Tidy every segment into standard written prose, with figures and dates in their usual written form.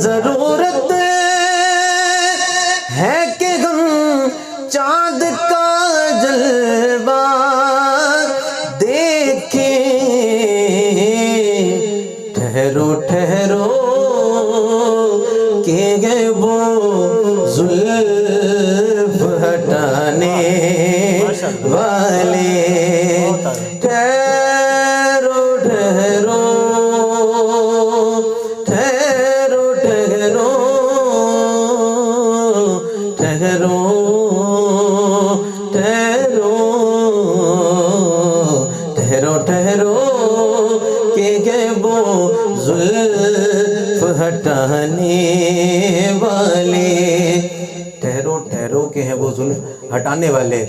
ضرورت ہے کہ ہم چاند کا جلوہ دیکھیں. ٹھہرو ٹھہرو کہ گئے وہ زلف ہٹانے والے. ٹھہرو ٹھہرو ٹھہرو ٹھہرو ٹھہرو ٹھہرو ٹھہرو ٹھہرو کہ گئے وہ زلف ہٹانے والے. ٹھہرو ٹھہرو کہ ہیں وہ زلف ہٹانے والے.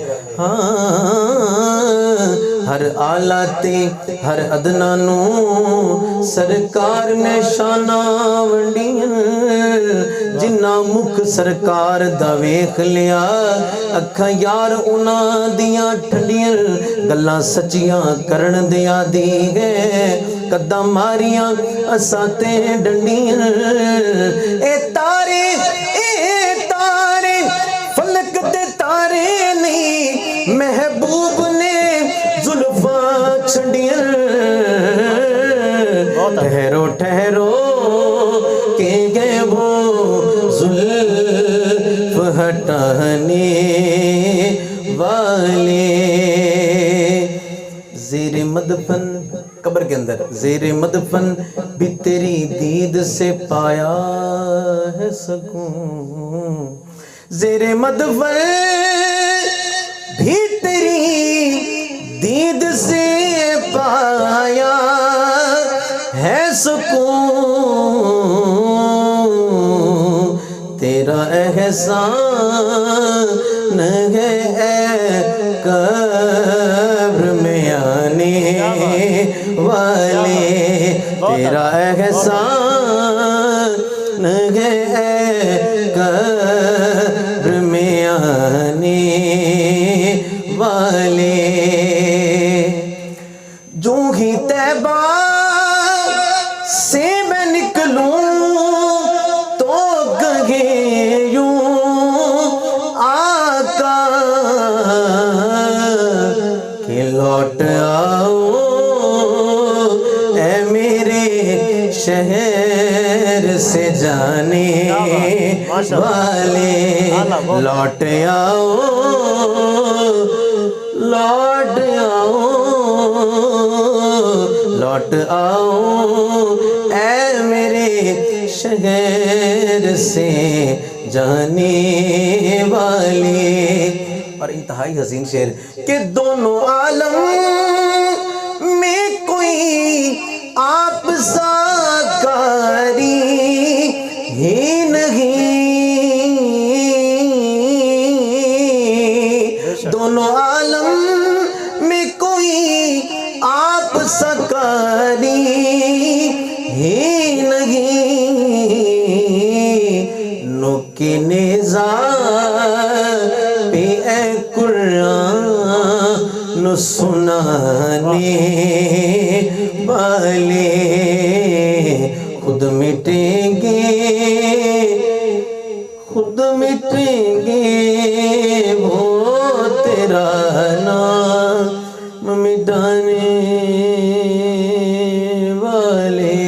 ہر آلاتے ہر ادنا نو سرکار نے شانہ ونڈیاں. جنہ مکھ سرکار دا ویکھ لیا اکھاں یار انہاں دیاں ٹھنڈیاں. گلاں سچیاں کرن دیا دی گئے قدم ماریاں اساں تے ڈنڈیاں. اے تارے فلک دے تارے نہیں محبوب نے زلفاں چھڑیاں. ٹھہرو ٹھہرو کہ گئے وہ زلف ہٹانے والے. زیر مدفن قبر کے اندر زیر مدفن بھی تیری دید سے پایا ہے سکون. زیر مدفن بھی تیری دید سے پایا ہے سکون. تیرا احسان ہے اے قبر میں آنے والے. تیرا احسان ہے اے قبر میں آنے والے. جو ہی طیبہ سے میں نکلوں تو کہے یوں آقا کہ لوٹ آؤ اے میرے شہر سے جانے والے. لوٹ آؤ لوٹ آؤ لوٹ آؤ اے میرے شہر سے جانے والے. اور انتہائی حسین شعر کہ دونوں عالم میں کوئی آپ سا کاری ہی نہیں. دونوں عالم میں کوئی آپ سا کاری ہی نہیں. نوک نیزہ پہ اے قرآن سنانے والے. خود مٹیں گے خود مٹیں گے وہ تیرا نام مٹانے والے.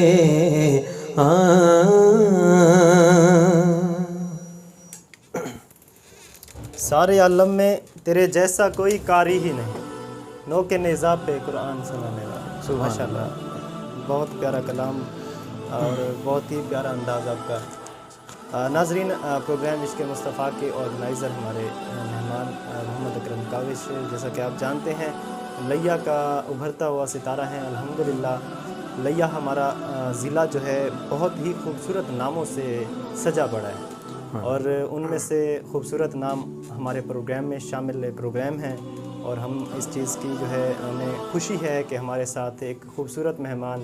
سارے عالم میں تیرے جیسا کوئی قاری ہی نہیں. نو کے نیزہ پہ قرآن سنانے والا. ماشاء اللہ بہت پیارا کلام اور بہت ہی پیارا انداز آپ کا. ناظرین پروگرام عشق مصطفیٰ کے آرگنائزر ہمارے مہمان محمد اکرم کاوش جیسا کہ آپ جانتے ہیں لیا کا ابھرتا ہوا ستارہ ہیں. الحمدللہ لیا ہمارا ضلع جو ہے بہت ہی خوبصورت ناموں سے سجا پڑا ہے اور ان میں سے خوبصورت نام ہمارے پروگرام میں شامل پروگرام ہیں. اور ہم اس چیز کی جو ہے ہمیں خوشی ہے کہ ہمارے ساتھ ایک خوبصورت مہمان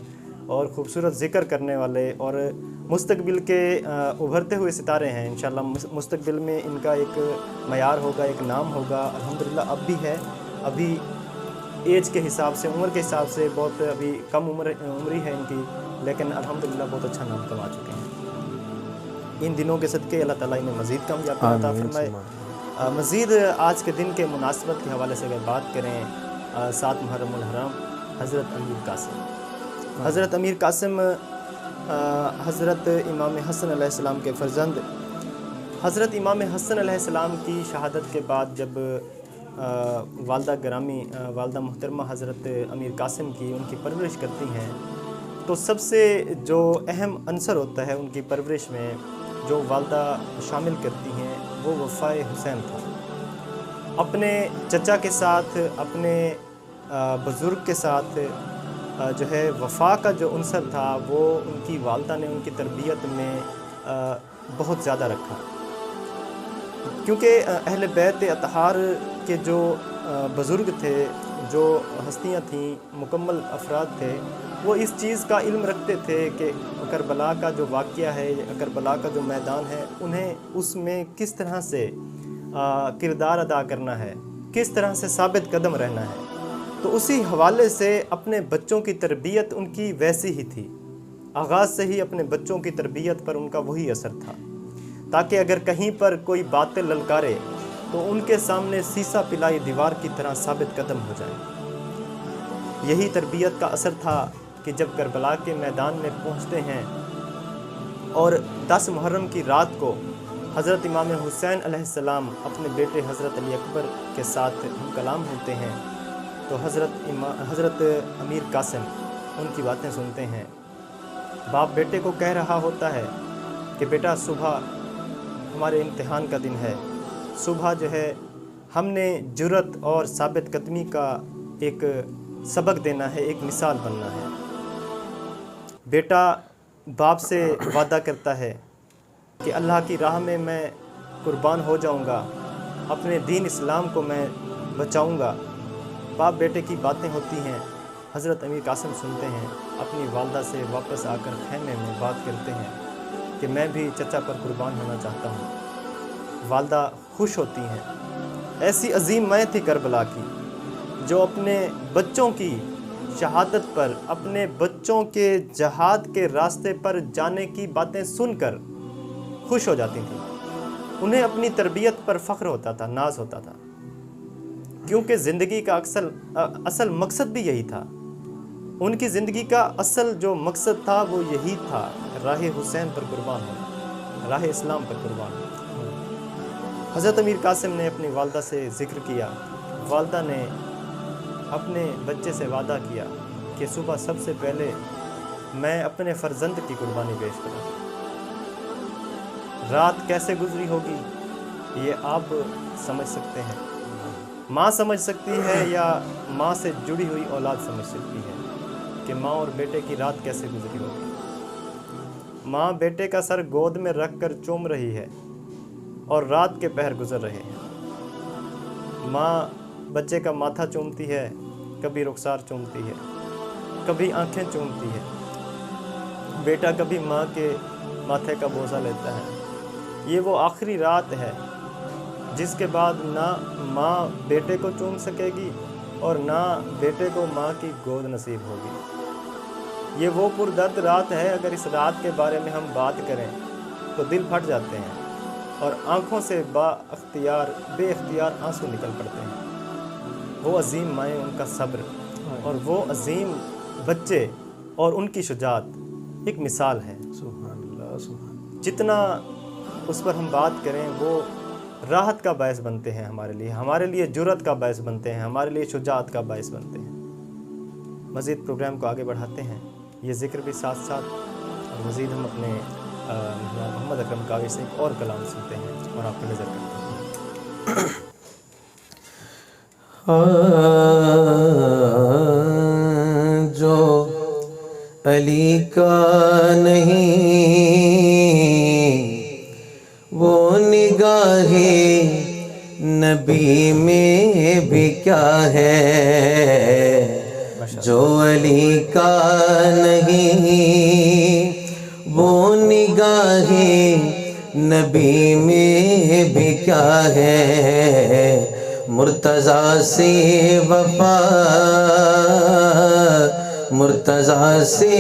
اور خوبصورت ذکر کرنے والے اور مستقبل کے ابھرتے ہوئے ستارے ہیں. انشاءاللہ مستقبل میں ان کا ایک معیار ہوگا, ایک نام ہوگا. الحمدللہ اب بھی ہے, ابھی ایج کے حساب سے, عمر کے حساب سے بہت ابھی کم عمری ہے ان کی, لیکن الحمدللہ بہت اچھا نام کما چکے ہیں. ان دنوں کے صدقے اللہ تعالیٰ انہیں مزید کامیابی عطا فرمائے۔ مزید آج کے دن کے مناسبت کے حوالے سے اگر بات کریں 7 محرم الحرام، حضرت امیر قاسم، حضرت امیر قاسم حضرت امام حسن علیہ السلام کے فرزند، حضرت امام حسن علیہ السلام کی شہادت کے بعد جب والدہ گرامی والدہ محترمہ حضرت امیر قاسم کی ان کی پرورش کرتی ہیں تو سب سے جو اہم عنصر ہوتا ہے ان کی پرورش میں جو والدہ شامل کرتی ہیں وہ وفائے حسین تھا۔ اپنے چچا کے ساتھ، اپنے بزرگ کے ساتھ جو ہے وفا کا جو عنصر تھا وہ ان کی والدہ نے ان کی تربیت میں بہت زیادہ رکھا، کیونکہ اہل بیت اطہار کے جو بزرگ تھے، جو ہستیاں تھیں، مکمل افراد تھے، وہ اس چیز کا علم رکھتے تھے کہ کربلا کا جو واقعہ ہے، کربلا کا جو میدان ہے، انہیں اس میں کس طرح سے کردار ادا کرنا ہے، کس طرح سے ثابت قدم رہنا ہے۔ تو اسی حوالے سے اپنے بچوں کی تربیت ان کی ویسی ہی تھی، آغاز سے ہی اپنے بچوں کی تربیت پر ان کا وہی اثر تھا، تاکہ اگر کہیں پر کوئی باتیں للکارے تو ان کے سامنے سیسا پلائی دیوار کی طرح ثابت قدم ہو جائیں۔ یہی تربیت کا اثر تھا کہ جب کربلا کے میدان میں پہنچتے ہیں اور 10 محرم کی رات کو حضرت امام حسین علیہ السلام اپنے بیٹے حضرت علی اکبر کے ساتھ ہم کلام ہوتے ہیں تو حضرت امیر قاسم ان کی باتیں سنتے ہیں۔ باپ بیٹے کو کہہ رہا ہوتا ہے کہ بیٹا صبح ہمارے امتحان کا دن ہے، صبح جو ہے ہم نے جرأت اور ثابت قدمی کا ایک سبق دینا ہے، ایک مثال بننا ہے۔ بیٹا باپ سے وعدہ کرتا ہے کہ اللہ کی راہ میں میں قربان ہو جاؤں گا، اپنے دین اسلام کو میں بچاؤں گا۔ باپ بیٹے کی باتیں ہوتی ہیں، حضرت امیر قاسم سنتے ہیں، اپنی والدہ سے واپس آ کر خیمے میں بات کرتے ہیں کہ میں بھی چچا پر قربان ہونا چاہتا ہوں۔ والدہ خوش ہوتی ہیں۔ ایسی عظیم ماں تھی کربلا کی جو اپنے بچوں کی شہادت پر، اپنے بچوں کے جہاد کے راستے پر جانے کی باتیں سن کر خوش ہو جاتی تھیں۔ انہیں اپنی تربیت پر فخر ہوتا تھا، ناز ہوتا تھا، کیونکہ زندگی کا اصل مقصد بھی یہی تھا۔ ان کی زندگی کا اصل جو مقصد تھا وہ یہی تھا، راہ حسین پر قربان ہونا، راہ اسلام پر قربان ہونا۔ حضرت امیر قاسم نے اپنی والدہ سے ذکر کیا، والدہ نے اپنے بچے سے وعدہ کیا کہ صبح سب سے پہلے میں اپنے فرزند کی قربانی پیش کروں۔ رات کیسے گزری ہوگی یہ آپ سمجھ سکتے ہیں، ماں سمجھ سکتی ہے یا ماں سے جڑی ہوئی اولاد سمجھ سکتی ہے کہ ماں اور بیٹے کی رات کیسے گزری ہوگی۔ ماں بیٹے کا سر گود میں رکھ کر چوم رہی ہے اور رات کے پہر گزر رہے ہیں۔ ماں بچے کا ماتھا چومتی ہے، کبھی رخسار چومتی ہے، کبھی آنکھیں چومتی ہے۔ بیٹا کبھی ماں کے ماتھے کا بوسہ لیتا ہے۔ یہ وہ آخری رات ہے جس کے بعد نہ ماں بیٹے کو چوم سکے گی اور نہ بیٹے کو ماں کی گود نصیب ہوگی۔ یہ وہ پردرد رات ہے، اگر اس رات کے بارے میں ہم بات کریں تو دل پھٹ جاتے ہیں اور آنکھوں سے بے اختیار آنسو نکل پڑتے ہیں۔ وہ عظیم مائیں، ان کا صبر اور وہ عظیم بچے اور ان کی شجاعت ایک مثال ہے۔ سبحان اللہ، سبحان جتنا اس پر ہم بات کریں وہ راحت کا باعث بنتے ہیں ہمارے لیے جرأت کا باعث بنتے ہیں، ہمارے لیے شجاعت کا باعث بنتے ہیں۔ مزید پروگرام کو آگے بڑھاتے ہیں، یہ ذکر بھی ساتھ ساتھ، اور مزید ہم اپنے محمد اکرم کاوی سے ایک اور کلام سنتے ہیں اور آپ کو نظر کرتے ہیں۔ جو علی کا نہیں وہ نگاہ نبی میں بھی کیا ہے، جو علی کا نہیں وہ نگاہ نبی میں بھی کیا ہے، مرتضیٰ سے وفا مرتضی سے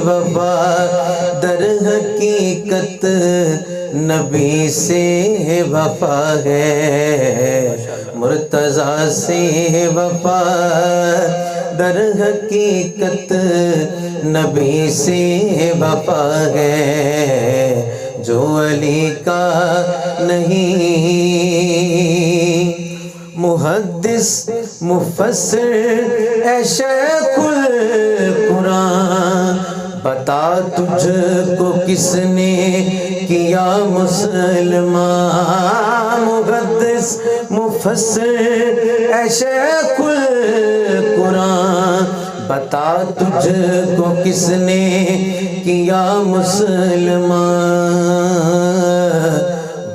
وفا در حقیقت نبی سے وفا ہے، مرتضی سے وفا در حقیقت نبی سے وفا ہے، جو علی کا نہیں محدث مفسر اے شیخ القرآن، بتا تجھ کو کس نے کیا مسلمان، محدث مفسر اے شیخ القرآن، بتا تجھ کو کس نے کیا مسلمان،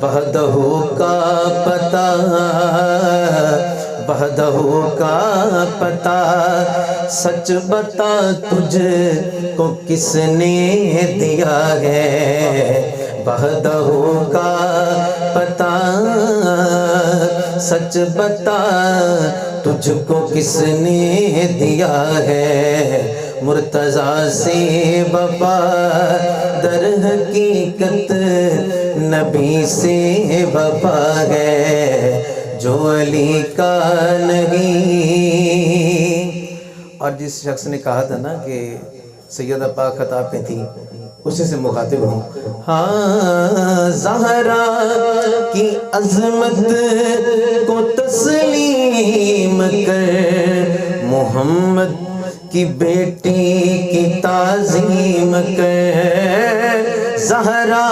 وحدہ کا پتہ، وحدہ کا پتہ سچ بتا تجھ کو کس نے دیا ہے، وحدہ کا پتہ سچ بتا تجھ کو کس نے دیا ہے، مرتضی سے وفا در حقیقت نبی سے وفا ہے، جو علی کا نہیں۔ اور جس شخص نے کہا تھا نا کہ سیدہ پاک خطاب میں تھی، اسی سے مخاطب ہوں۔ ہاں زہرا کی عظمت کو تسلیم کر، محمد کی بیٹی کی تعظیم کر، زہرا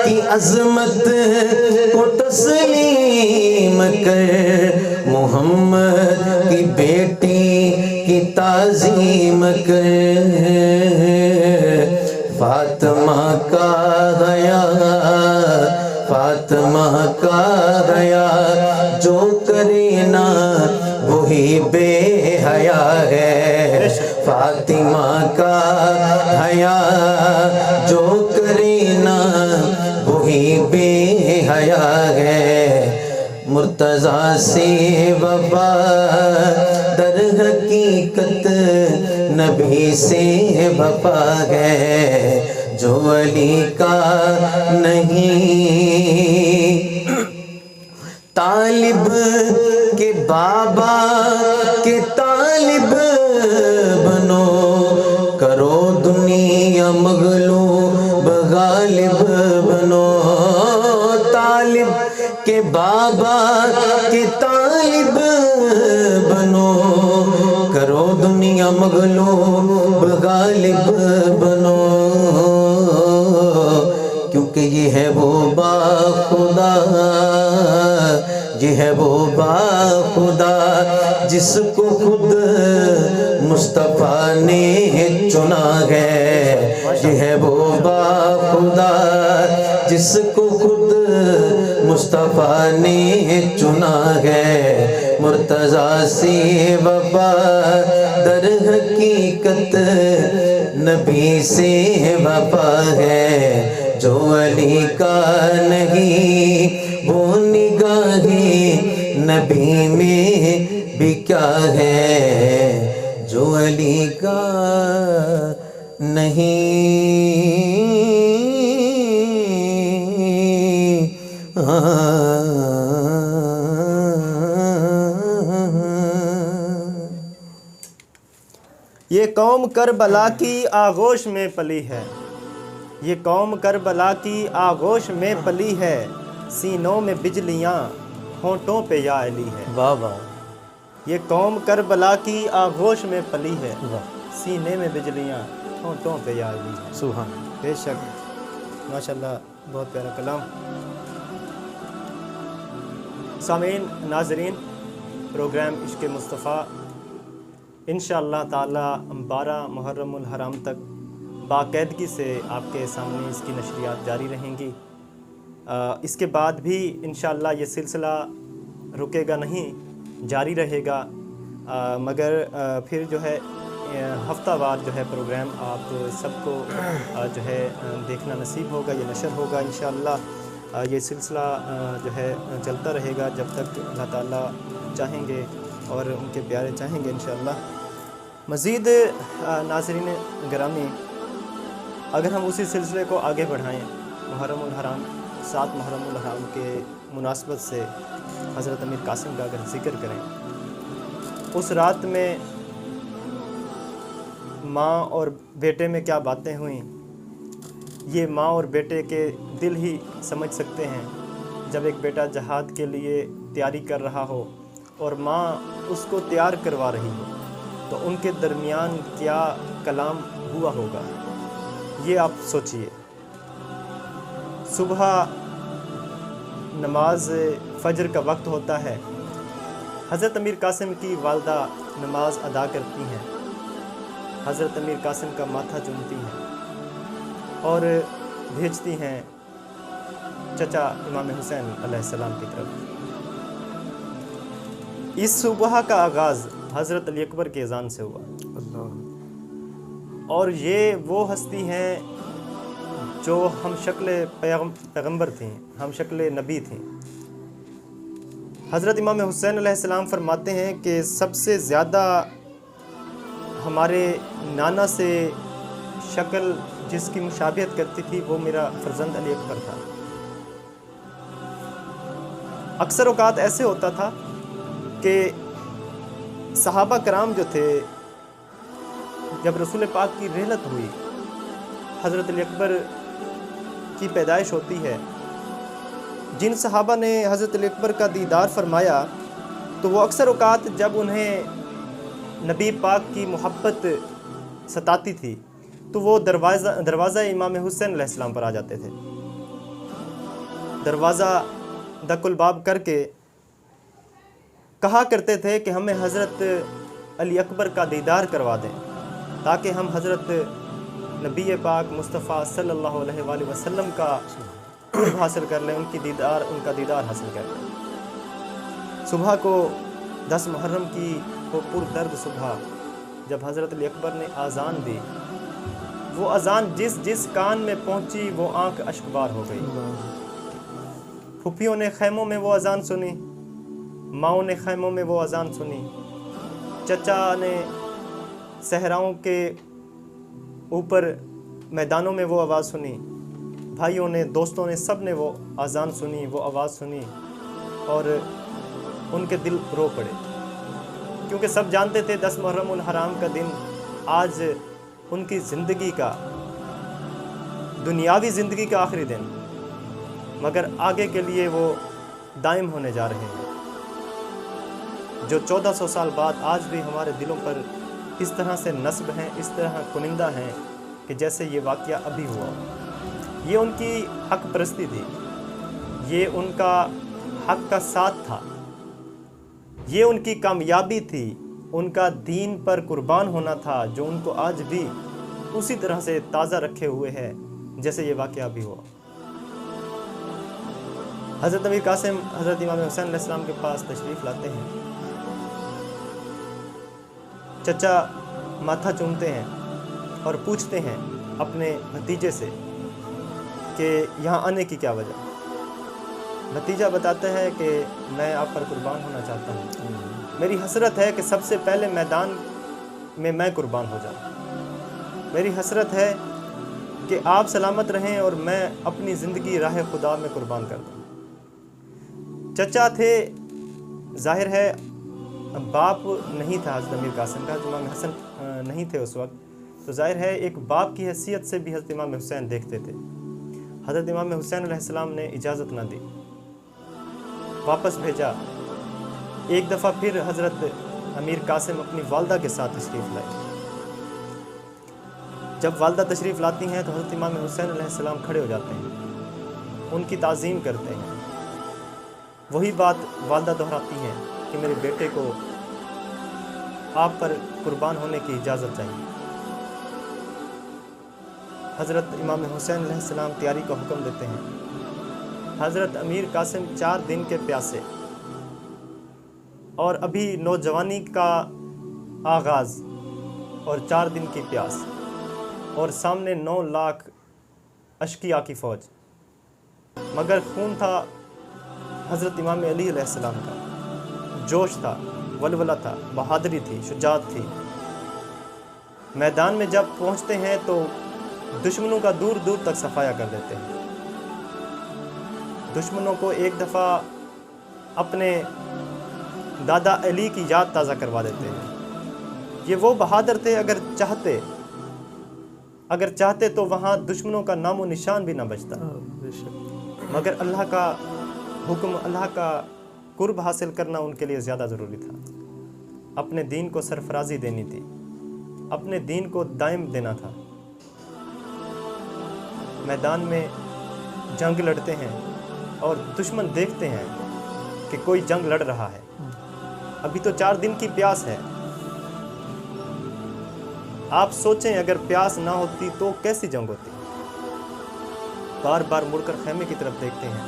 کی عظمت کو تسلیم کر، محمد کی بیٹی کی تعظیم کر، فاطمہ کا حیا، فاطمہ کا حیا جو کرے نا وہی بے حیا ہے، فاطمہ کا حیا جو کرے نا وہی بے حیا ہے، مرتضی سے وفا در حقیقت نبی سے وفا ہے، جو علی کا نہیں۔ طالب کے بابا کے طالب بنو، کرو دنیا مغلوب غالب بنو، طالب کے بابا کے طالب بنو، کرو دنیا مغلوب غالب بنو، کیونکہ یہ ہے وہ با خدا، یہ ہے وہ با خدا جس کو خود مصطفیٰ نے چنا ہے، یہ ہے وہ با خدا جس کو خود مصطفیٰ نے چنا ہے، مرتضی سے وفا در حقیقت نبی سے وفا ہے، جو علی کا نہیں وہ نگاہیں نبی میں بھی کیا ہے، جو علی کا نہیں۔ یہ قوم کربلا کی آغوش میں پلی ہے، یہ قوم کربلا کی آغوش میں پلی ہے، سینوں میں بجلیاں ہونٹوں پہ یا علی ہے، واہ واہ، یہ قوم کربلا کی آغوش میں پلی ہے، سینے میں بجلیاں ہونٹوں پہ یا علی ہے، سبحان، بے شک ماشاءاللہ بہت پیارا کلام۔ سامعین ناظرین، پروگرام عشق مصطفیٰ انشاءاللہ تعالی 12 محرم الحرام تک باقاعدگی سے آپ کے سامنے اس کی نشریات جاری رہیں گی۔ اس کے بعد بھی انشاءاللہ یہ سلسلہ رکے گا نہیں، جاری رہے گا، مگر پھر جو ہے ہفتہ وار جو ہے پروگرام آپ سب کو جو ہے دیکھنا نصیب ہوگا، یہ نشر ہوگا انشاءاللہ۔ یہ سلسلہ جو ہے چلتا رہے گا جب تک اللہ تعالیٰ چاہیں گے اور ان کے پیارے چاہیں گے انشاءاللہ۔ مزید ناظرین گرامی، اگر ہم اسی سلسلے کو آگے بڑھائیں، محرم الحرام 7 محرم الحرام کے مناسبت سے حضرت امیر قاسم کا اگر ذکر کریں، اس رات میں ماں اور بیٹے میں کیا باتیں ہوئیں، یہ ماں اور بیٹے کے دل ہی سمجھ سکتے ہیں۔ جب ایک بیٹا جہاد کے لیے تیاری کر رہا ہو اور ماں اس کو تیار کروا رہی ہو، تو ان کے درمیان کیا کلام ہوا ہوگا، یہ آپ سوچئے۔ صبح نماز فجر کا وقت ہوتا ہے، حضرت امیر قاسم کی والدہ نماز ادا کرتی ہیں، حضرت امیر قاسم کا ماتھا چومتی ہیں اور بھیجتی ہیں چچا امام حسین علیہ السلام کی طرف۔ اس صبح کا آغاز حضرت علی اکبر کے اذان سے ہوا، اور یہ وہ ہستی ہیں جو ہم شکل پیغمبر تھیں، ہم شکل نبی تھیں۔ حضرت امام حسین علیہ السلام فرماتے ہیں کہ سب سے زیادہ ہمارے نانا سے شکل جس کی مشابہت کرتی تھی وہ میرا فرزند علی اکبر تھا۔ اکثر اوقات ایسے ہوتا تھا کہ صحابہ کرام جو تھے، جب رسول پاک کی رحلت ہوئی، حضرت علی اکبر کی پیدائش ہوتی ہے، جن صحابہ نے حضرت علی اکبر کا دیدار فرمایا تو وہ اکثر اوقات جب انہیں نبی پاک کی محبت ستاتی تھی تو وہ دروازہ امام حسین علیہ السلام پر آ جاتے تھے، دروازہ دق الباب کر کے کہا کرتے تھے کہ ہمیں حضرت علی اکبر کا دیدار کروا دیں تاکہ ہم حضرت نبی پاک مصطفیٰ صلی اللہ علیہ وآلہ وسلم کا قرب حاصل کر لیں، ان کا دیدار حاصل کر لیں۔ صبح کو 10 محرم کی وہ پردرد صبح جب حضرت علی اکبر نے آذان دی، وہ آذان جس کان میں پہنچی وہ آنکھ اشکبار ہو گئی۔ پھپھیوں نے خیموں میں وہ اذان سنی، ماؤں نے خیموں میں وہ اذان سنی، چچا نے صحراؤں کے اوپر میدانوں میں وہ آواز سنی، بھائیوں نے، دوستوں نے، سب نے وہ اذان سنی، وہ آواز سنی، اور ان کے دل رو پڑے، کیونکہ سب جانتے تھے 10 محرم الحرام کا دن آج ان کی زندگی کا، دنیاوی زندگی کا آخری دن، مگر آگے کے لیے وہ دائم ہونے جا رہے ہیں، جو 1400 سال بعد آج بھی ہمارے دلوں پر اس طرح سے نصب ہیں، اس طرح کنندہ ہیں کہ جیسے یہ واقعہ ابھی ہوا۔ یہ ان کی حق پرستی تھی، یہ ان کا حق کا ساتھ تھا، یہ ان کی کامیابی تھی، ان کا دین پر قربان ہونا تھا، جو ان کو آج بھی اسی طرح سے تازہ رکھے ہوئے ہے جیسے یہ واقعہ ابھی ہوا۔ حضرت امیر قاسم حضرت امام حسین علیہ السلام کے پاس تشریف لاتے ہیں، چچا ماتھا چومتے ہیں اور پوچھتے ہیں اپنے بھتیجے سے کہ یہاں آنے کی کیا وجہ۔ بھتیجا بتاتا ہے کہ میں آپ پر قربان ہونا چاہتا ہوں، میری حسرت ہے کہ سب سے پہلے میدان میں قربان ہو جاؤں، میری حسرت ہے کہ آپ سلامت رہیں اور میں اپنی زندگی راہ خدا میں قربان کر دوں۔ چچا تھے، ظاہر ہے باپ نہیں تھا حضرت امیر قاسم کا، امام حسن نہیں تھے اس وقت، تو ظاہر ہے ایک باپ کی حیثیت سے بھی حضرت امام حسین دیکھتے تھے۔ حضرت امام حسین علیہ السلام نے اجازت نہ دی، واپس بھیجا۔ ایک دفعہ پھر حضرت امیر قاسم اپنی والدہ کے ساتھ تشریف لائے۔ جب والدہ تشریف لاتی ہیں تو حضرت امام حسین علیہ السلام کھڑے ہو جاتے ہیں، ان کی تعظیم کرتے ہیں۔ وہی بات والدہ دہراتی ہیں کہ میرے بیٹے کو آپ پر قربان ہونے کی اجازت چاہیے۔ حضرت امام حسین علیہ السلام تیاری کا حکم دیتے ہیں۔ حضرت امیر قاسم 4 دن کے پیاسے، اور ابھی نوجوانی کا آغاز، اور 4 دن کی پیاس، اور سامنے 9 لاکھ اشقیاء کی فوج، مگر خون تھا حضرت امام علی علیہ السلام کا، جوش تھا، ولولہ تھا، بہادری تھی، شجاعت تھی، میدان میں جب پہنچتے ہیں تو دشمنوں کا دور دور تک صفایا کر دیتے ہیں. دشمنوں کو ایک دفعہ اپنے دادا علی کی یاد تازہ کروا دیتے ہیں. یہ وہ بہادر تھے، اگر چاہتے تو وہاں دشمنوں کا نام و نشان بھی نہ بچتا، مگر اللہ کا حکم، اللہ کا قرب حاصل کرنا ان کے لیے زیادہ ضروری تھا. اپنے دین کو سرفرازی دینی تھی، اپنے دین کو دائم دینا تھا. میدان میں جنگ لڑتے ہیں اور دشمن دیکھتے ہیں کہ کوئی جنگ لڑ رہا ہے. ابھی تو 4 دن کی پیاس ہے. آپ سوچیں اگر پیاس نہ ہوتی تو کیسی جنگ ہوتی. بار بار مڑ کر خیمے کی طرف دیکھتے ہیں،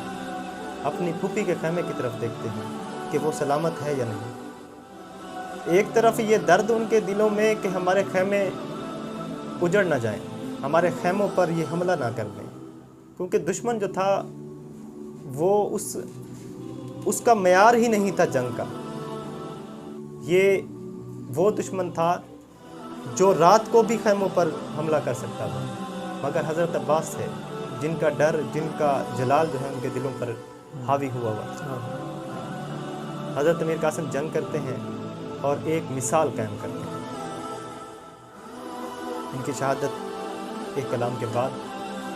اپنی پھوپھی کے خیمے کی طرف دیکھتے ہیں کہ وہ سلامت ہے یا نہیں. ایک طرف یہ درد ان کے دلوں میں کہ ہمارے خیمے اجڑ نہ جائیں، ہمارے خیموں پر یہ حملہ نہ کر دیں، کیونکہ دشمن جو تھا وہ اس کا معیار ہی نہیں تھا جنگ کا. یہ وہ دشمن تھا جو رات کو بھی خیموں پر حملہ کر سکتا تھا، مگر حضرت عباس تھے جن کا ڈر، جن کا جلال جو ہے ان کے دلوں پر حاوی ہوا ہوا. حضرت امیر قاسم جنگ کرتے ہیں اور ایک مثال قائم کرتے ہیں. ان کی شہادت ایک کلام کے بعد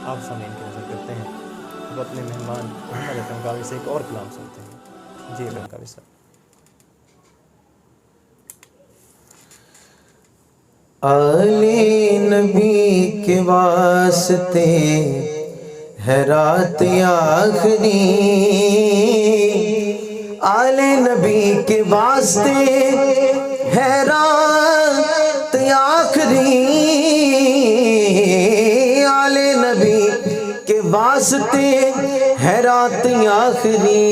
آپ سامعین کی نظر کرتے ہیں. اب اپنے مہمان محمد کنکاوی سے ایک اور کلام سنتے ہیں. جی کنکاوی صاحب. آلِ نبی کے واسطے ہے رات آخری، آلِ نبی کے واسطے ہے رات آخری، آلِ نبی کے واسطے ہے رات آخری،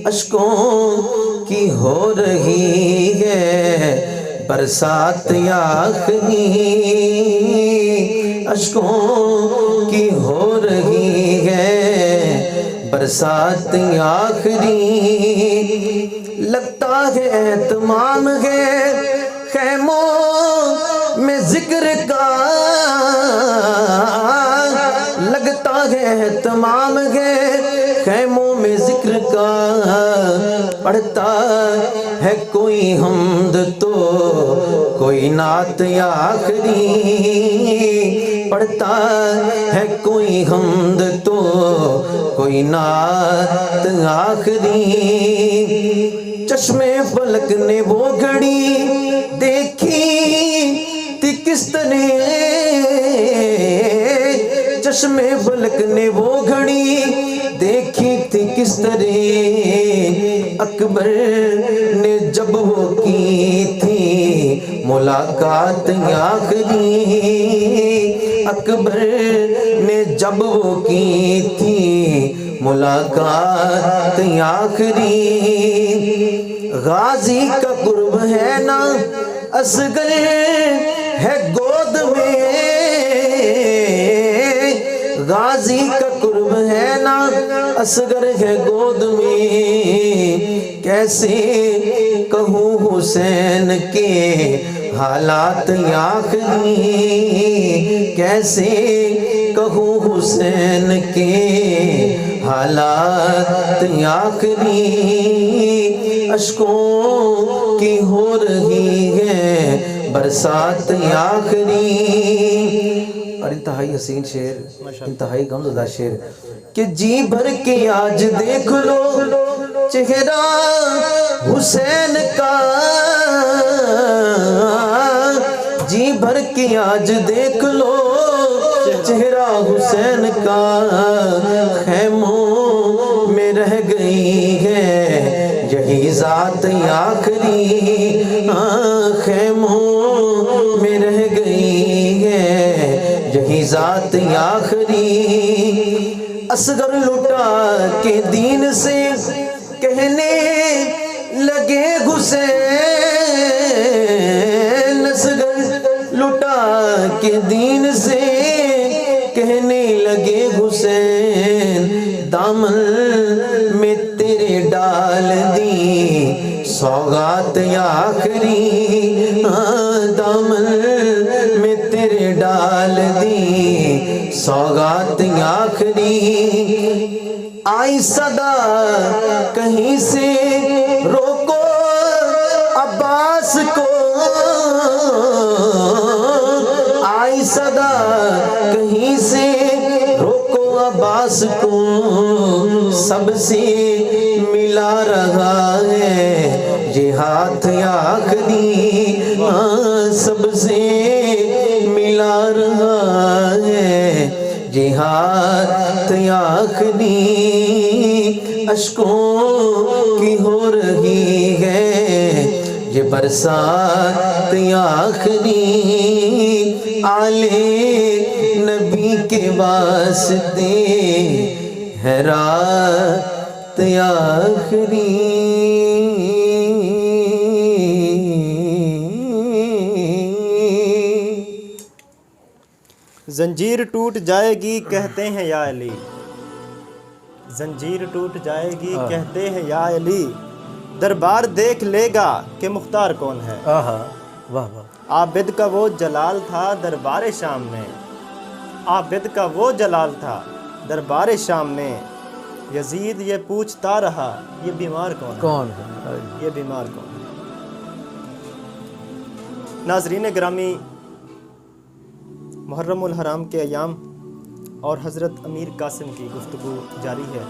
اشکوں کی ہو رہی ہے برسات آخری، اشکوں کی ہو رہی ہے برسات آخری. لگتا ہے اہتمام ہے خیموں میں ذکر کا، لگتا ہے اہتمام ہے خیموں میں ذکر کا، پڑھتا ہے کوئی حمد تو کوئی نعت آخری، پڑھتا ہے کوئی حمد تو کوئی نعت آخری. چشمے فلک نے وہ گھڑی دیکھی تھی کس طرح، چشمے فلک نے وہ گھڑی دیکھی تھی کس طرح، اکبر نے جب وہ کی تھی ملاقات آخری، اکبر نے جب وہ کی تھی ملاقات آخری. غازی کا قرب ہے نا اصغر ہے گود میں، غازی کا قرب ہے نا اصغر ہے گود میں، کیسے کہوں حسین کے حالات آخری، کیسے کہوں حسین کے حالات آخری، اشکوں کی ہو رہی ہے برسات آخری. اور انتہائی حسین شعر، انتہائی غمزدہ شعر کہ جی بھر کے آج دیکھ لو چہرہ حسین کا، جی بھر کے آج دیکھ لو چہرہ حسین کا، خیموں میں رہ گئی ہے یہی ذات آخری، خیموں میں رہ گئی ہے یہی ذات آخری. اصغر لٹا کے دین سے کہنے لگے حسین، اصغر لٹا کے دین سے کہنے لگے حسین، دامن میں تیرے ڈال دی سوغات آخری، دامن دی سوغات آخری آئی صدا کہیں سے روکو عباس کو آئی صدا کہیں سے روکو عباس کو سب سے ملا رہا ہے یہ ہاتھ آخری سب سے ملا رہا ہے یہ ہاتھ آخری اشکوں کی ہو رہی ہے یہ برسات آخری آلے نبی کے واسطے ہے رات آخری زنجیر ٹوٹ جائے گی کہتے ہیں یا علی، زنجیر ٹوٹ جائے گی کہتے ہیں یا علی، دربار دیکھ لے گا کہ مختار کون ہے۔ واہ واہ عابد کا وہ جلال تھا دربار شام میں، عابد کا وہ جلال تھا دربار شام میں، یزید یہ پوچھتا رہا یہ بیمار کون ہے، یہ بیمار کون ہے۔ ناظرین گرامی، محرم الحرام کے ایام اور حضرت امیر قاسم کی گفتگو جاری ہے۔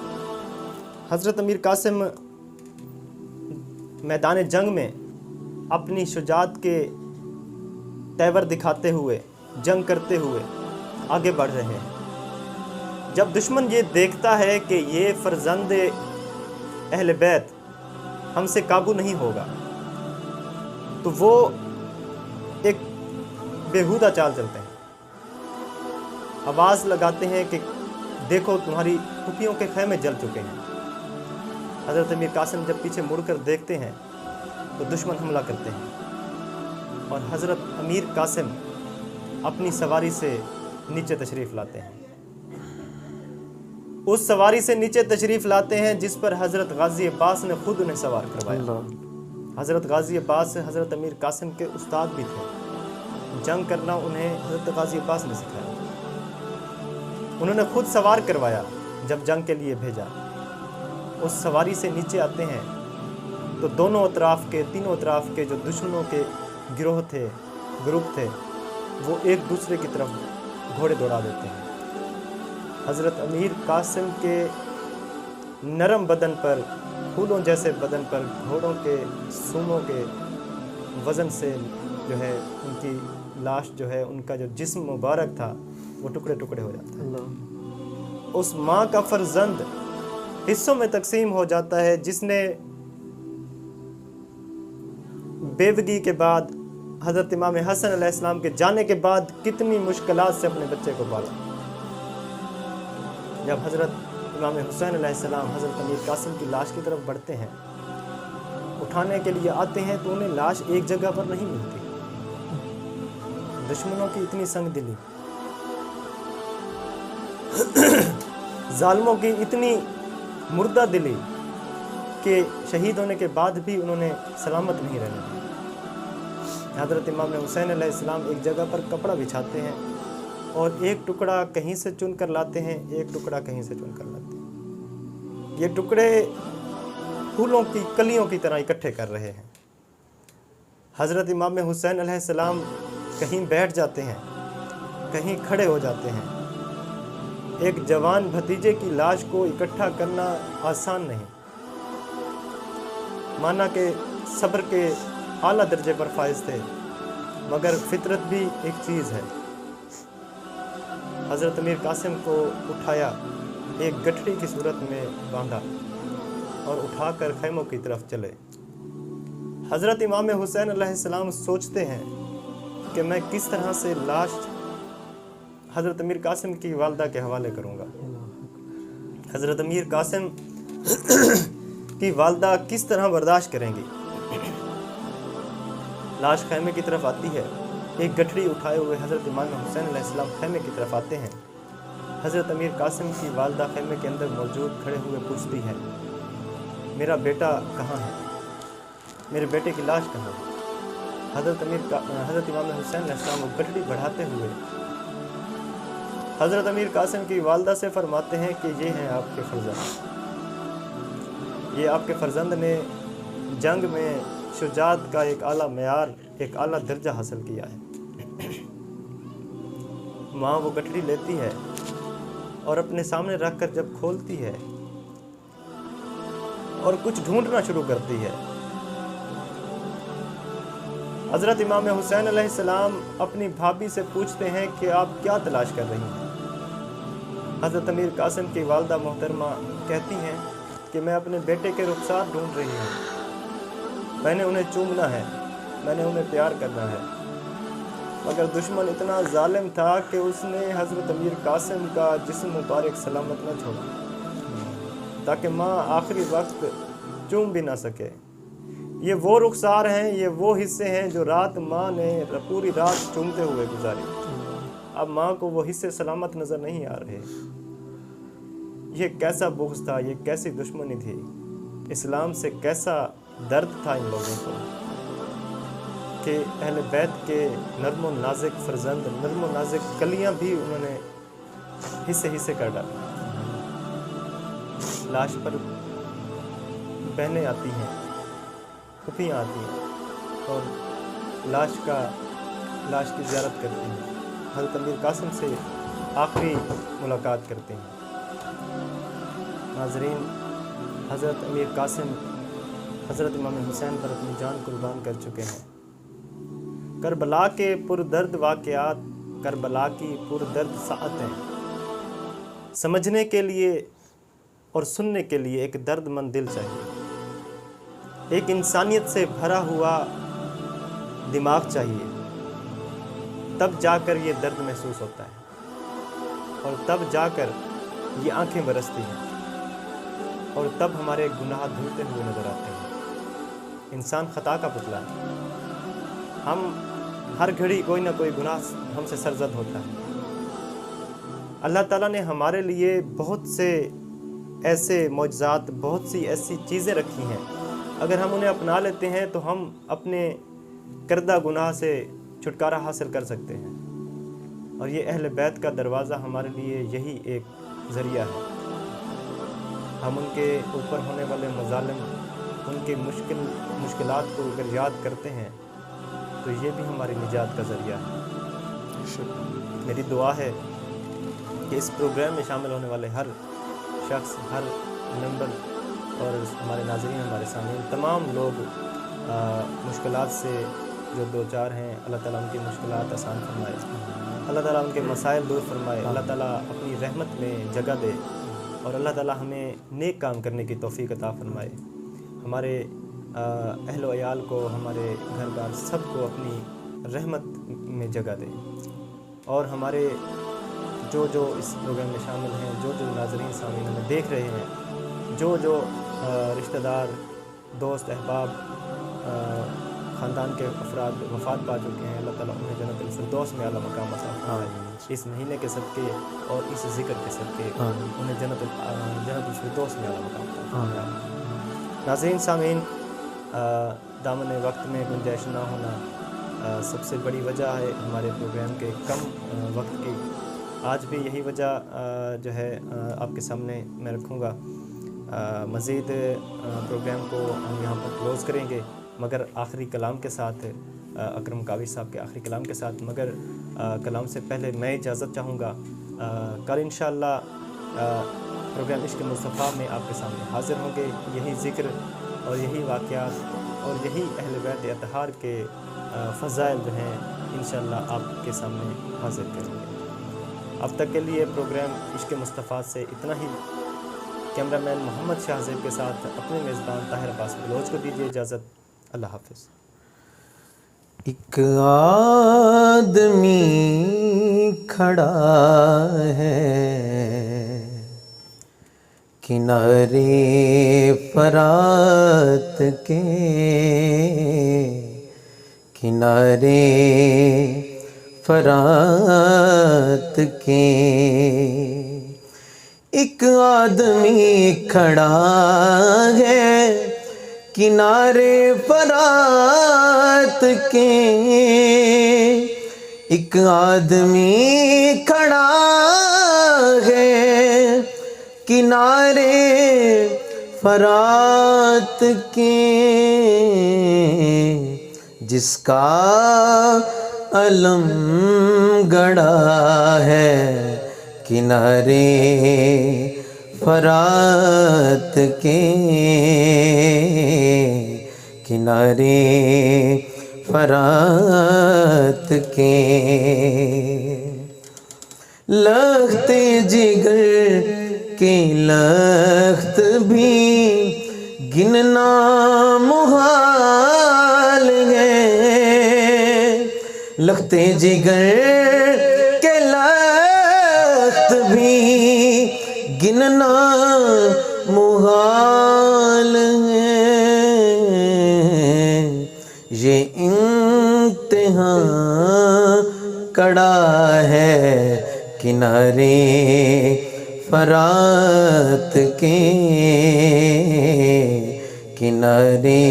حضرت امیر قاسم میدان جنگ میں اپنی شجاعت کے تیور دکھاتے ہوئے، جنگ کرتے ہوئے آگے بڑھ رہے ہیں۔ جب دشمن یہ دیکھتا ہے کہ یہ فرزند اہل بیت ہم سے قابو نہیں ہوگا تو وہ ایک بیہودہ چال چلتے ہیں، آواز لگاتے ہیں کہ دیکھو تمہاری پھوپھیوں کے خیمے جل چکے ہیں۔ حضرت امیر قاسم جب پیچھے مڑ کر دیکھتے ہیں تو دشمن حملہ کرتے ہیں اور حضرت امیر قاسم اپنی سواری سے نیچے تشریف لاتے ہیں۔ اس سواری سے نیچے تشریف لاتے ہیں جس پر حضرت غازی عباس نے خود انہیں سوار کروایا۔ حضرت غازی عباس حضرت امیر قاسم کے استاد بھی تھے، جنگ کرنا انہیں حضرت غازی عباس نے سکھایا، انہوں نے خود سوار کروایا جب جنگ کے لیے بھیجا۔ اس سواری سے نیچے آتے ہیں تو دونوں اطراف کے، تینوں اطراف کے جو دشمنوں کے گروہ تھے، گروپ تھے، وہ ایک دوسرے کی طرف گھوڑے دوڑا دیتے ہیں۔ حضرت امیر قاسم کے نرم بدن پر، پھولوں جیسے بدن پر گھوڑوں کے سوموں کے وزن سے جو ہے ان کی لاش جو ہے، ان کا جو جسم مبارک تھا وہ ٹکڑے ٹکڑے ہو جاتا ہے۔ اس ماں کا فرزند حصوں میں تقسیم ہو جاتا ہے جس نے بیوگی کے بعد حضرت امام حسن علیہ السلام کے جانے کے بعد کتنی مشکلات سے اپنے بچے کو پالا۔ جب حضرت امام حسین علیہ السلام حضرت امیر قاسم کی لاش کی طرف بڑھتے ہیں، اٹھانے کے لیے آتے ہیں تو انہیں لاش ایک جگہ پر نہیں ملتی۔ دشمنوں کی اتنی سنگ دلی، ظالموں کی اتنی مردہ دلی کہ شہید ہونے کے بعد بھی انہوں نے سلامت نہیں رہنے دیا۔ حضرت امام حسین علیہ السلام ایک جگہ پر کپڑا بچھاتے ہیں اور ایک ٹکڑا کہیں سے چن کر لاتے ہیں، ایک ٹکڑا کہیں سے چن کر لاتے ہیں۔ یہ ٹکڑے پھولوں کی کلیوں کی طرح اکٹھے کر رہے ہیں۔ حضرت امام حسین علیہ السلام کہیں بیٹھ جاتے ہیں، کہیں کھڑے ہو جاتے ہیں۔ ایک جوان بھتیجے کی لاش کو اکٹھا کرنا آسان نہیں، مانا کہ صبر کے اعلیٰ درجے پر فائز تھے، مگر فطرت بھی ایک چیز ہے۔ حضرت امیر قاسم کو اٹھایا، ایک گٹھڑی کی صورت میں باندھا اور اٹھا کر خیموں کی طرف چلے۔ حضرت امام حسین علیہ السلام سوچتے ہیں کہ میں کس طرح سے لاش حضرت امیر قاسم کی والدہ کے حوالے کروں گا۔ حضرت امیر قاسم کی والدہ کس طرح برداشت کریں گی۔ لاش خیمے کی طرف آتی ہے، ایک گٹھڑی اٹھائے ہوئے حضرت امام حسین علیہ السلام خیمے کی طرف آتے ہیں۔ حضرت امیر قاسم کی والدہ خیمے کے اندر موجود کھڑے ہوئے پوچھتی ہے، میرا بیٹا کہاں ہے؟ میرے بیٹے کی لاش کہاں ہے؟ حضرت امام حسین علیہ السلام وہ گٹھڑی بڑھاتے ہوئے حضرت امیر قاسم کی والدہ سے فرماتے ہیں کہ یہ ہیں آپ کے فرزند، یہ آپ کے فرزند نے جنگ میں شجاعت کا ایک اعلیٰ معیار، ایک اعلیٰ درجہ حاصل کیا ہے۔ ماں وہ گٹھڑی لیتی ہے اور اپنے سامنے رکھ کر جب کھولتی ہے اور کچھ ڈھونڈنا شروع کرتی ہے، حضرت امام حسین علیہ السلام اپنی بھابھی سے پوچھتے ہیں کہ آپ کیا تلاش کر رہی ہیں؟ حضرت امیر قاسم کی والدہ محترمہ کہتی ہیں کہ میں اپنے بیٹے کے رخسار ڈھونڈ رہی ہوں، میں نے انہیں چومنا ہے، میں نے انہیں پیار کرنا ہے، مگر دشمن اتنا ظالم تھا کہ اس نے حضرت امیر قاسم کا جسم مبارک سلامت نہ چھوڑا تاکہ ماں آخری وقت چوم بھی نہ سکے۔ یہ وہ رخسار ہیں، یہ وہ حصے ہیں جو رات ماں نے پوری رات چومتے ہوئے گزاری، اب ماں کو وہ حصے سلامت نظر نہیں آ رہے۔ یہ کیسا بغض تھا، یہ کیسی دشمنی تھی، اسلام سے کیسا درد تھا ان لوگوں کو کہ اہل بیت کے نرم و نازک فرزند، نرم و نازک کلیاں بھی انہوں نے حصے حصے کر ڈالی۔ لاش پر بہنیں آتی ہیں، پھوپھیاں آتی ہیں اور لاش کی زیارت کرتی ہیں، حضرت امیر قاسم سے آخری ملاقات کرتے ہیں۔ ناظرین، حضرت امیر قاسم حضرت امام حسین پر اپنی جان قربان کر چکے ہیں۔ کربلا کے پردرد واقعات، کربلا کی پردرد ساعتیں سمجھنے کے لیے اور سننے کے لیے ایک درد مند دل چاہیے، ایک انسانیت سے بھرا ہوا دماغ چاہیے، تب جا کر یہ درد محسوس ہوتا ہے اور تب جا کر یہ آنکھیں برستی ہیں اور تب ہمارے گناہ دھلتے ہوئے نظر آتے ہیں۔ انسان خطا کا پتلا ہے، ہم ہر گھڑی کوئی نہ کوئی گناہ ہم سے سرزد ہوتا ہے۔ اللہ تعالیٰ نے ہمارے لیے بہت سے ایسے معجزات، بہت سی ایسی چیزیں رکھی ہیں، اگر ہم انہیں اپنا لیتے ہیں تو ہم اپنے کردہ گناہ سے چھٹکارا حاصل کر سکتے ہیں، اور یہ اہل بیت کا دروازہ ہمارے لیے یہی ایک ذریعہ ہے۔ ہم ان کے اوپر ہونے والے مظالم، ان کے مشکلات کو اگر یاد کرتے ہیں تو یہ بھی ہماری نجات کا ذریعہ ہے۔ میری دعا ہے کہ اس پروگرام میں شامل ہونے والے ہر شخص، ہر ممبر اور ہمارے ناظرین، ہمارے سامعین، تمام لوگ مشکلات سے جو دو چار ہیں، اللہ تعالیٰ ان کی مشکلات آسان فرمائے، اللہ تعالیٰ ان کے مسائل دور فرمائے، اللہ تعالیٰ اپنی رحمت میں جگہ دے، اور اللہ تعالیٰ ہمیں نیک کام کرنے کی توفیق عطا فرمائے، ہمارے اہل و عیال کو، ہمارے گھر بار سب کو اپنی رحمت میں جگہ دے، اور ہمارے جو اس پروگرام میں شامل ہیں، جو ناظرین سامعین ہمیں دیکھ رہے ہیں، جو رشتہ دار، دوست، احباب، خاندان کے افراد وفات پا چکے ہیں، اللہ تعالیٰ انہیں جنت الفردوس میں اعلیٰ مقام عطا فرمائے، اس مہینے کے صدقے اور اس ذکر کے صدقے انہیں جنت الفردوس میں اعلیٰ مقام عطا فرمائے۔ ناظرین سامعین، دامن وقت میں گنجائش نہ ہونا سب سے بڑی وجہ ہے ہمارے پروگرام کے کم وقت کی۔ آج بھی یہی وجہ جو ہے آپ کے سامنے میں رکھوں گا۔ مزید پروگرام کو ہم یہاں پر کلوز کریں گے، مگر آخری کلام کے ساتھ، اکرم کاوش صاحب کے آخری کلام کے ساتھ، مگر کلام سے پہلے میں اجازت چاہوں گا۔ کل انشاءاللہ پروگرام عشق مصطفیٰ میں آپ کے سامنے حاضر ہوں گے، یہی ذکر اور یہی واقعات اور یہی اہل بیت اطہار کے فضائل جو ہیں انشاءاللہ آپ کے سامنے حاضر کریں گے۔ اب تک کے لیے پروگرام عشق مصطفیٰ سے اتنا ہی۔ کیمرہ مین محمد شاہ زیب کے ساتھ اپنے میزبان طاہر عباس بلوچ کو دیجیے اجازت۔ اللہ حافظ۔ ایک آدمی کھڑا ہے کنارے فرات کے، کنارے فرات کے، ایک آدمی کھڑا ہے کنارے فرات کے، ایک آدمی کھڑا کنارے فرات کے، جس کا علم گڑا ہے کنارے فرات کے، کنارے فرات کے۔ لخت جگر کے لخت بھی گننا محال ہے، لخت جگر کے لخت بھی گننا محال ہے، یہ امتحان کڑا ہے کنارے فرات کے، کنارے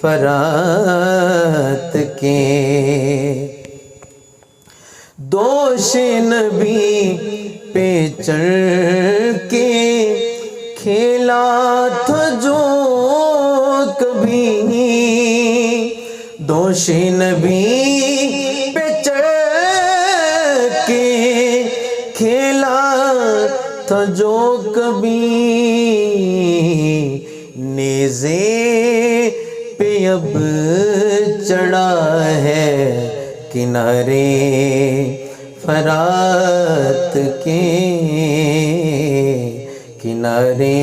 فرات کے۔ دوش نبی پہ چڑھ کے کھیلا تھا جو کبھی، دوش نبی پہ چڑھ کے کھیلا تھا جو کبھی، نیزے پہ اب چڑھا ہے کنارے فرات کے، کنارے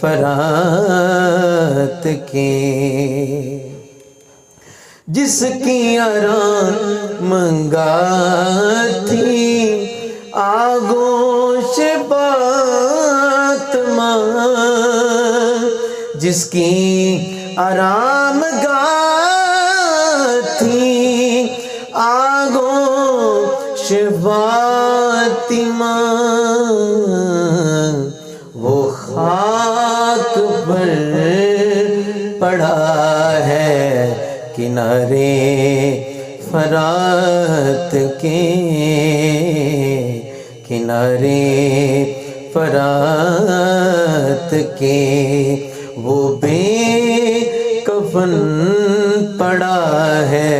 فرات کے۔ جس کی آرام منگا تھی آغوش فاطمہ، جس کی آرام گاہ تھی آغوش فاطمہ، وہ خاک پر پڑا ہے کنارے فرات کے، کنارے فرات کے۔ وہ بے کفن پڑا ہے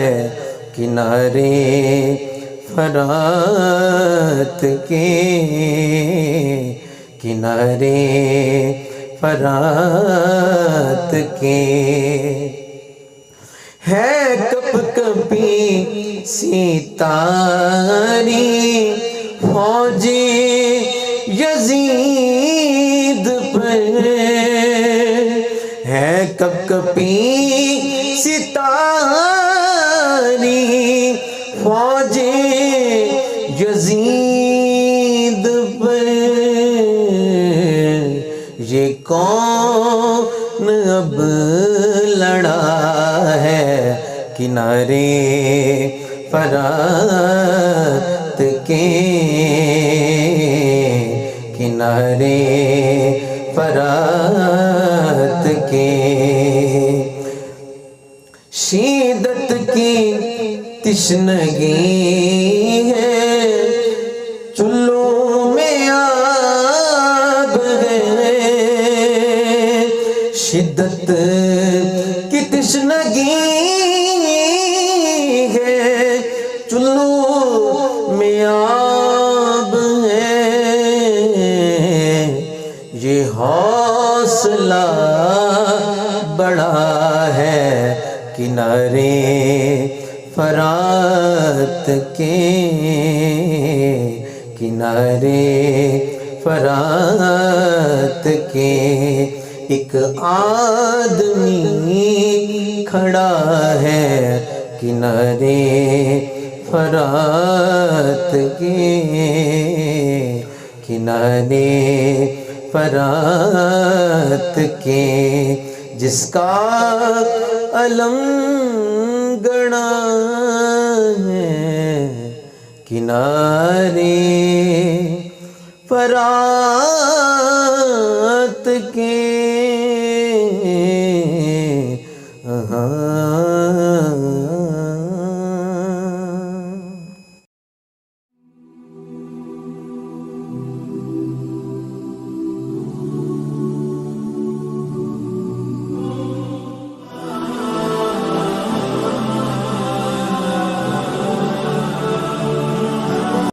کنارے فرات کے، کنارے فرات کے۔ ہے کپ کپی ستاری فوج یزید پر، ہے کپ کپی ستاری فوج یزید پر، یہ کون اب لڑا ہے کنارے فرات کے، کنارے فرات کے۔ شدت کی تشنگی ہے چلوں میں آب ہے، شدت کی تشنگی ہے چلوں میں آب ہے، یہ حوصلہ بڑا ہے کنارے فرات کے، کنارے فرات کے۔ ایک آدمی کھڑا ہے کنارے فرات کے، کنارے فرات کے، جس کا علم گڑا ہے کنارے فرات